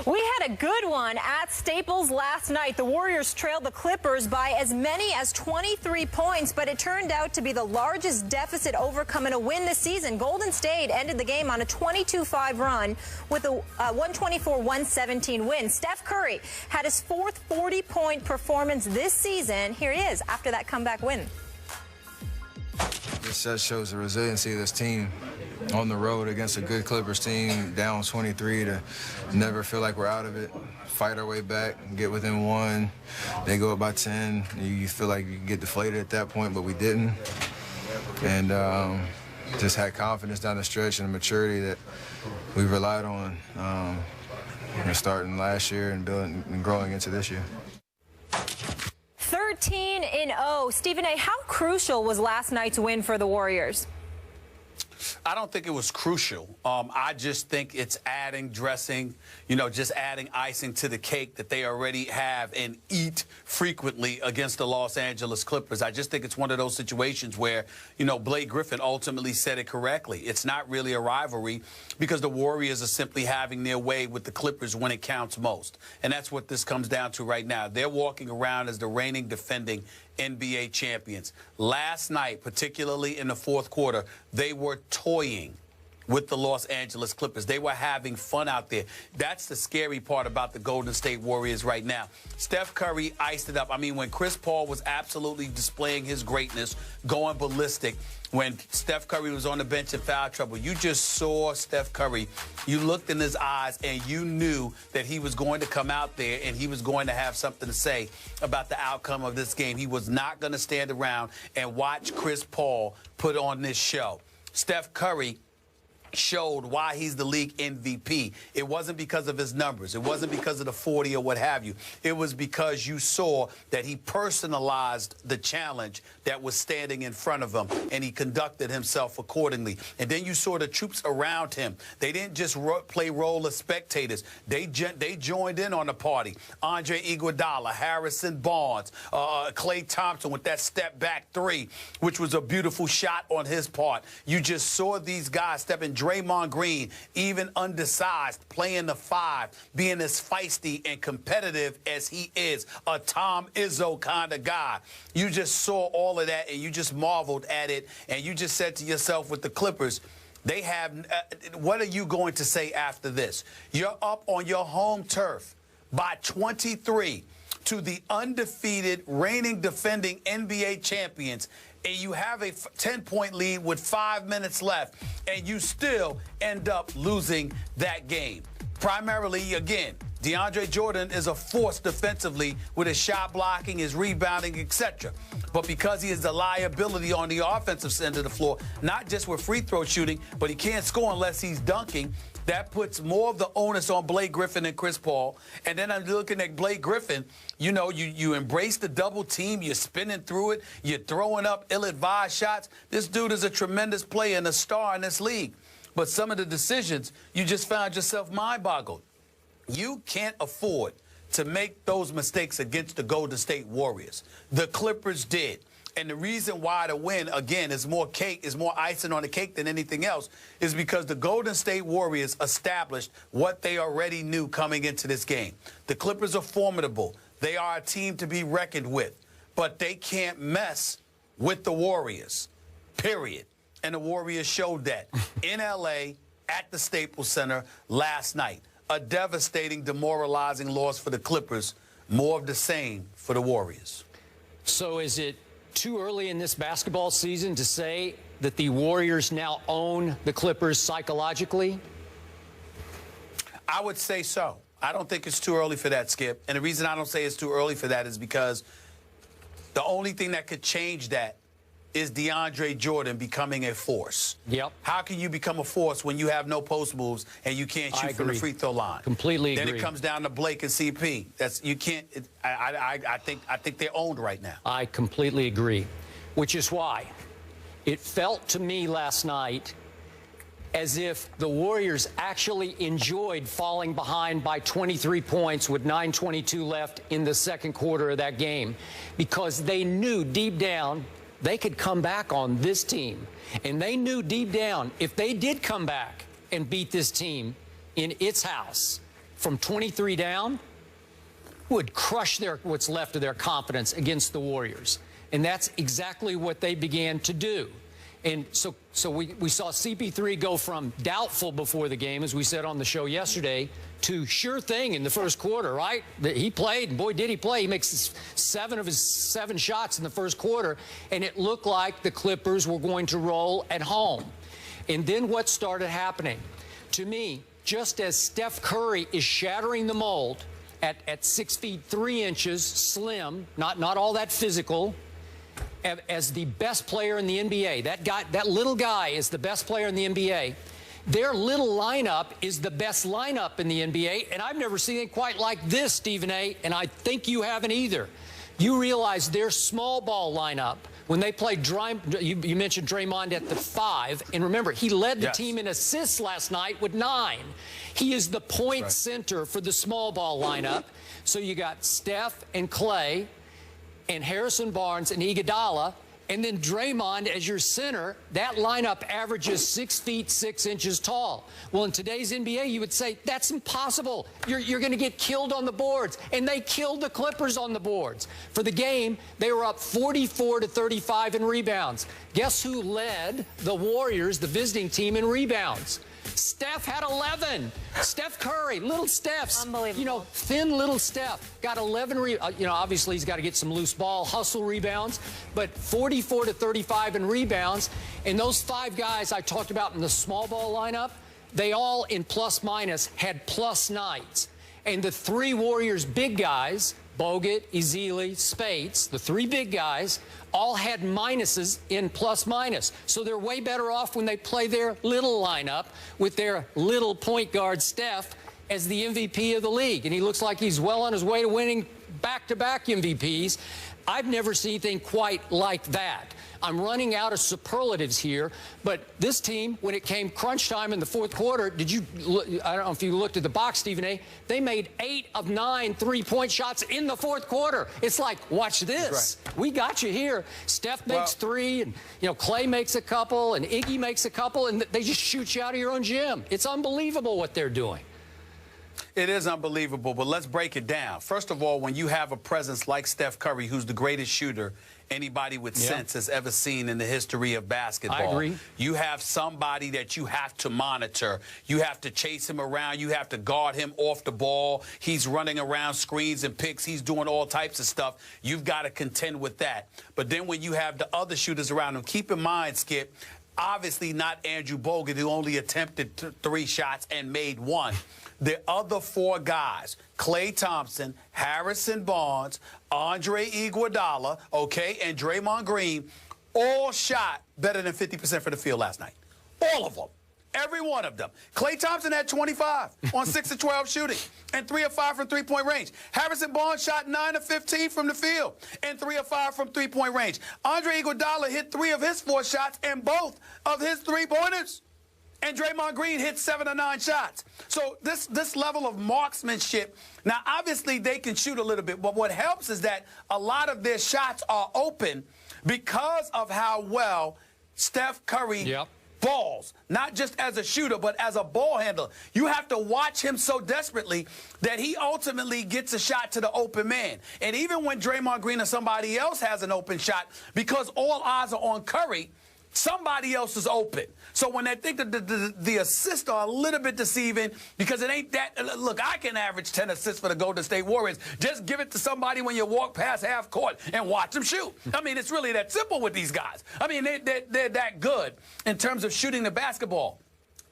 We had a good one at Staples last night. The Warriors trailed the Clippers by as many as 23 points, but it turned out to be the largest deficit overcome in a win this season. Golden State ended the game on a 22-5 run with a 124-117 win. Steph Curry had his fourth 40-point performance this season. Here he is after that comeback win. This just shows the resiliency of this team on the road against a good Clippers team, down 23, to never feel like we're out of it, fight our way back, get within one. They go up by 10. You feel like you get deflated at that point, but we didn't. And just had confidence down the stretch and the maturity that we relied on starting last year and building and growing into this year. 13-0. Stephen A., how crucial was last night's win for the Warriors? I don't think it was crucial. I just think it's adding dressing, just adding icing to the cake that they already have and eat frequently against the Los Angeles Clippers. I just think it's one of those situations where, Blake Griffin ultimately said it correctly. It's not really a rivalry because the Warriors are simply having their way with the Clippers when it counts most. And that's what this comes down to right now. They're walking around as the reigning defending NBA champions. Last night, particularly in the fourth quarter, they were toying with the Los Angeles Clippers. They were having fun out there. That's the scary part about the Golden State Warriors right now. Steph Curry iced it up. I mean, when Chris Paul was absolutely displaying his greatness, going ballistic, when Steph Curry was on the bench in foul trouble, you just saw Steph Curry. You looked in his eyes and you knew that he was going to come out there and he was going to have something to say about the outcome of this game. He was not going to stand around and watch Chris Paul put on this show. Steph Curry showed why he's the league MVP. It wasn't because of his numbers. It wasn't because of the 40 or what have you. It was because you saw that he personalized the challenge that was standing in front of him, and he conducted himself accordingly. And then you saw the troops around him. They didn't just play role as spectators. They joined in on the party. Andre Iguodala, Harrison Barnes, Klay Thompson with that step back three, which was a beautiful shot on his part. You just saw these guys stepping. Draymond Green, even undersized, playing the five, being as feisty and competitive as he is, a Tom Izzo kind of guy. You just saw all of that, and you just marveled at it, and you just said to yourself with the Clippers, they have, what are you going to say after this? You're up on your home turf by 23 to the undefeated, reigning, defending NBA champions, and you have a 10-point lead with 5 minutes left, and you still end up losing that game. Primarily, again, DeAndre Jordan is a force defensively with his shot blocking, his rebounding, etc. But because he is a liability on the offensive end of the floor, not just with free throw shooting, but he can't score unless he's dunking, that puts more of the onus on Blake Griffin and Chris Paul. And then I'm looking at Blake Griffin. You embrace the double team. You're spinning through it. You're throwing up ill-advised shots. This dude is a tremendous player and a star in this league. But some of the decisions, you just found yourself mind-boggled. You can't afford to make those mistakes against the Golden State Warriors. The Clippers did. And the reason why the win, again, is more icing on the cake than anything else, is because the Golden State Warriors established what they already knew coming into this game. The Clippers are formidable. They are a team to be reckoned with. But they can't mess with the Warriors, period. And the Warriors showed that in L.A. at the Staples Center last night. A devastating, demoralizing loss for the Clippers. More of the same for the Warriors. So is it too early in this basketball season to say that the Warriors now own the Clippers psychologically? I would say so. I don't think it's too early for that, Skip. And the reason I don't say it's too early for that is because the only thing that could change that is DeAndre Jordan becoming a force. Yep. How can you become a force when you have no post moves and you can't shoot from the free throw line? Completely agree. Then it comes down to Blake and CP. You can't. I think they're owned right now. I completely agree, which is why it felt to me last night as if the Warriors actually enjoyed falling behind by 23 points with 9:22 left in the second quarter of that game, because they knew deep down they could come back on this team. And they knew deep down if they did come back and beat this team in its house, from 23 down would crush what's left of their confidence against the Warriors. And that's exactly what they began to do. And so we saw CP3 go from doubtful before the game, as we said on the show yesterday, to sure thing in the first quarter, right? He played, and boy, did he play. He makes 7 of his 7 shots in the first quarter, and it looked like the Clippers were going to roll at home. And then what started happening? To me, just as Steph Curry is shattering the mold at 6 feet 3 inches, slim, not all that physical, as the best player in the NBA. That little guy is the best player in the NBA. Their little lineup is the best lineup in the NBA, and I've never seen it quite like this, Stephen A., and I think you haven't either. You realize their small ball lineup, when they played, you mentioned Draymond at the 5, and remember, he led the team in assists last night with 9. He is the point center for the small ball lineup. So you got Steph and Clay and Harrison Barnes and Iguodala, and then Draymond as your center. That lineup averages 6 feet 6 inches tall. Well, in today's NBA, you would say that's impossible. You're going to get killed on the boards, and they killed the Clippers on the boards. For the game, they were up 44-35 in rebounds. Guess who led the Warriors, the visiting team, in rebounds? Steph had 11. Steph Curry, little Steph's. Unbelievable. You know, thin little Steph got 11. Obviously he's got to get some loose ball, hustle rebounds, but 44-35 in rebounds. And those 5 guys I talked about in the small ball lineup, they all in plus minus had plus nights. And the 3 Warriors big guys, Bogut, Ezeli, Spates, the 3 big guys, all had minuses in plus minus. So they're way better off when they play their little lineup with their little point guard Steph as the MVP of the league. And he looks like he's well on his way to winning back-to-back MVPs. I've never seen anything quite like that. I'm running out of superlatives here, but this team, when it came crunch time in the fourth quarter, I don't know if you looked at the box, Stephen A., they made 8 of 9 3-point shots in the fourth quarter. It's like, watch this. Right. We got you here. Steph makes 3, and Clay makes a couple, and Iggy makes a couple, and they just shoot you out of your own gym. It's unbelievable what they're doing. It is unbelievable, but let's break it down. First of all, when you have a presence like Steph Curry, who's the greatest shooter anybody with sense has ever seen in the history of basketball. I agree. You have somebody that you have to monitor. You have to chase him around. You have to guard him off the ball. He's running around screens and picks. He's doing all types of stuff. You've got to contend with that. But then when you have the other shooters around him, keep in mind, Skip, obviously not Andrew Bogut, who only attempted 3 shots and made 1. The other 4 guys, Klay Thompson, Harrison Barnes, Andre Iguodala, and Draymond Green, all shot better than 50% for the field last night. All of them. Every one of them. Klay Thompson had 25 on 6 of 12 shooting and 3 of 5 from three-point range. Harrison Barnes shot 9 of 15 from the field and 3 of 5 from three-point range. Andre Iguodala hit 3 of his 4 shots and both of his 3-pointers. And Draymond Green hit 7 of 9 shots. So this level of marksmanship, now obviously they can shoot a little bit, but what helps is that a lot of their shots are open because of how well Steph Curry balls, not just as a shooter, but as a ball handler. You have to watch him so desperately that he ultimately gets a shot to the open man. And even when Draymond Green or somebody else has an open shot, because all eyes are on Curry, somebody else is open. So when they think that the assists are a little bit deceiving, because it ain't that. Look, I can average 10 assists for the Golden State Warriors. Just give it to somebody when you walk past half court and watch them shoot. I mean, it's really that simple with these guys. I mean, they're that good in terms of shooting the basketball.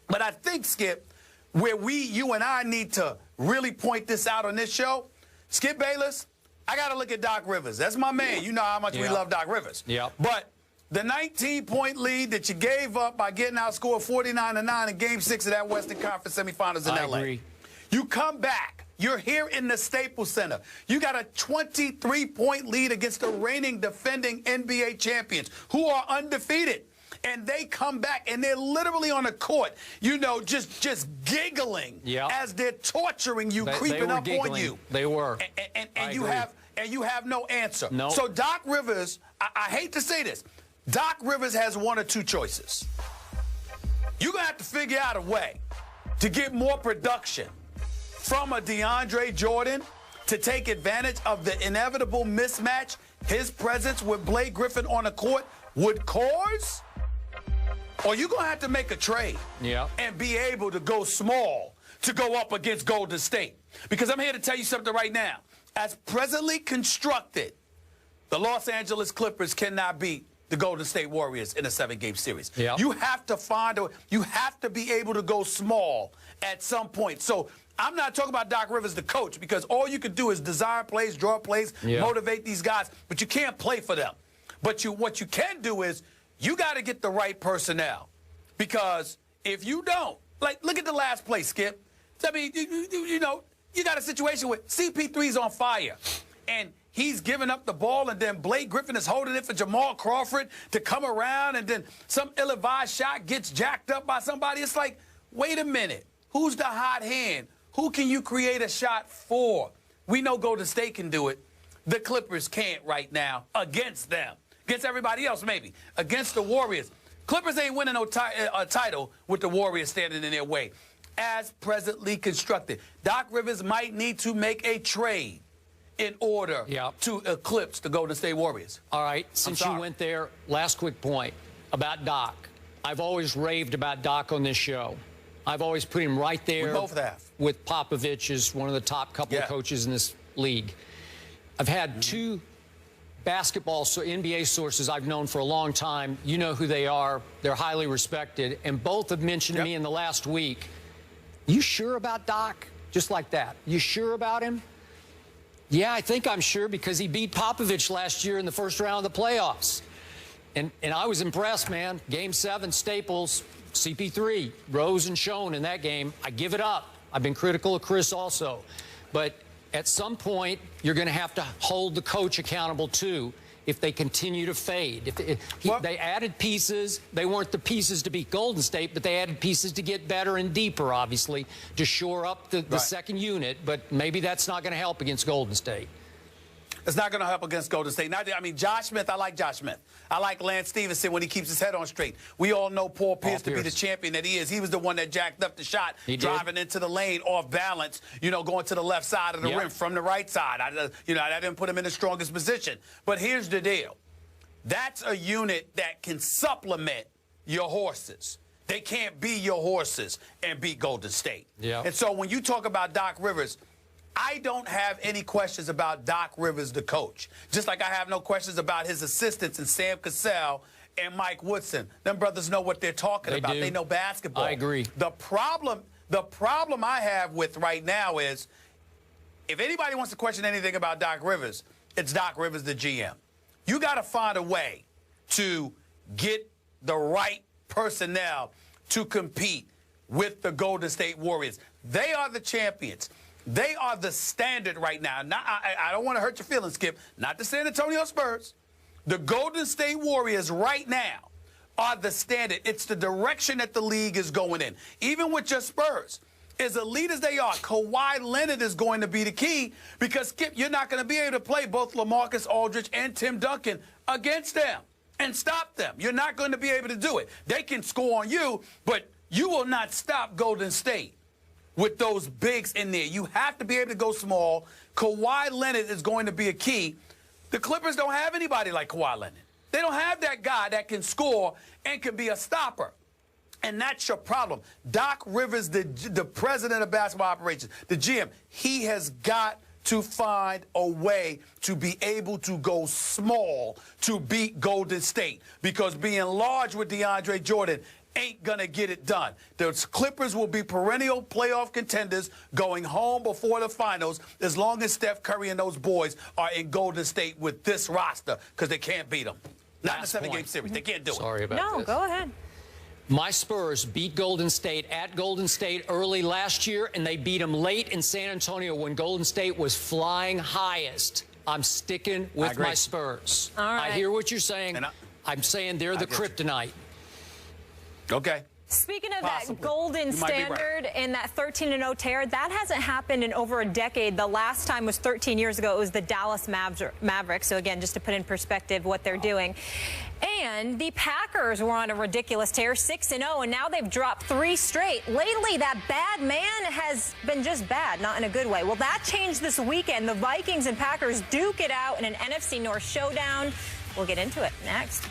But I think, Skip, where you and I need to really point this out on this show, Skip Bayless, I got to look at Doc Rivers. That's my man. You know how much we love Doc Rivers. But the 19-point lead that you gave up by getting outscored 49-9 in Game 6 of that Western Conference semifinals in L.A. Agree. You come back. You're here in the Staples Center. You got a 23-point lead against the reigning defending NBA champions who are undefeated. And they come back, and they're literally on the court, just giggling as they're torturing you, creeping up on you. They were. And you have no answer. No. So Doc Rivers, I hate to say this, Doc Rivers has 1 or 2 choices. You're going to have to figure out a way to get more production from a DeAndre Jordan to take advantage of the inevitable mismatch his presence with Blake Griffin on the court would cause? Or you going to have to make a trade and be able to go small to go up against Golden State? Because I'm here to tell you something right now. As presently constructed, the Los Angeles Clippers cannot beat the Golden State Warriors in a 7-game series. You have to find you have to be able to go small at some point. So I'm not talking about Doc Rivers, the coach, because all you can do is design plays, draw plays, motivate these guys, but you can't play for them. But what you can do is you got to get the right personnel, because if you don't, like, look at the last play, Skip. I mean, you know, you got a situation where CP3's on fire, and he's giving up the ball, and then Blake Griffin is holding it for Jamal Crawford to come around, and then some ill-advised shot gets jacked up by somebody. It's like, wait a minute. Who's the hot hand? Who can you create a shot for? We know Golden State can do it. The Clippers can't right now against them. Against everybody else, maybe. Against the Warriors. Clippers ain't winning no title with the Warriors standing in their way. As presently constructed, Doc Rivers might need to make a trade in order to eclipse the Golden State Warriors. All right, since you went there, last quick point about Doc. I've always raved about Doc on this show. I've always put him right there. We both have. With Popovich as one of the top couple of coaches in this league. I've had two basketball, NBA sources I've known for a long time. You know who they are. They're highly respected. And both have mentioned to me in the last week, you sure about Doc? Just like that. You sure about him? Yeah, I think I'm sure, because he beat Popovich last year in the first round of the playoffs. And I was impressed, man. Game 7, Staples, CP3, rose and shone in that game. I give it up. I've been critical of Chris also. But at some point, you're going to have to hold the coach accountable, too, if they continue to fade. They added pieces. They weren't the pieces to beat Golden State, but they added pieces to get better and deeper, obviously, to shore up the second unit. But maybe that's not going to help against Golden State. It's not going to help against Golden State. I mean, Josh Smith, I like Josh Smith. I like Lance Stevenson when he keeps his head on straight. We all know Paul Pierce to be the champion that he is. He was the one that jacked up the shot, driving into the lane off balance, you know, going to the left side of the rim from the right side. I didn't put him in the strongest position. But here's the deal. That's a unit that can supplement your horses. They can't be your horses and beat Golden State. And so when you talk about Doc Rivers, I don't have any questions about Doc Rivers, the coach. Just like I have no questions about his assistants and Sam Cassell and Mike Woodson. Them brothers know what they're talking about. They know basketball. I agree. The problem I have with right now is, if anybody wants to question anything about Doc Rivers, it's Doc Rivers, the GM. You got to find a way to get the right personnel to compete with the Golden State Warriors. They are the champions. They are the standard right now. I don't want to hurt your feelings, Skip. Not the San Antonio Spurs. The Golden State Warriors right now are the standard. It's the direction that the league is going in. Even with your Spurs, as elite as they are, Kawhi Leonard is going to be the key, because, Skip, you're not going to be able to play both LaMarcus Aldridge and Tim Duncan against them and stop them. You're not going to be able to do it. They can score on you, but you will not stop Golden State with those bigs in there. You have to be able to go small. Kawhi Leonard is going to be a key. The Clippers don't have anybody like Kawhi Leonard. They don't have that guy that can score and can be a stopper. And that's your problem. Doc Rivers, the president of basketball operations, the GM, he has got to find a way to be able to go small to beat Golden State, because being large with DeAndre Jordan ain't going to get it done. The Clippers will be perennial playoff contenders going home before the finals as long as Steph Curry and those boys are in Golden State with this roster, because they can't beat them. Not in a 7-game series. They can't do it. Sorry about this. No, go ahead. My Spurs beat Golden State at Golden State early last year, and they beat them late in San Antonio when Golden State was flying highest. I'm sticking with my Spurs. All right. I hear what you're saying. I'm saying they're the kryptonite. Okay. Speaking of Possibly. that golden You might be right. standard and that 13-0 tear, that hasn't happened in over a decade. The last time was 13 years ago. It was the Dallas Mavericks. So, again, just to put in perspective what they're doing. And the Packers were on a ridiculous tear, 6-0, and now they've dropped 3 straight. Lately, that bad man has been just bad, not in a good way. Well, that changed this weekend. The Vikings and Packers duke it out in an NFC North showdown. We'll get into it next.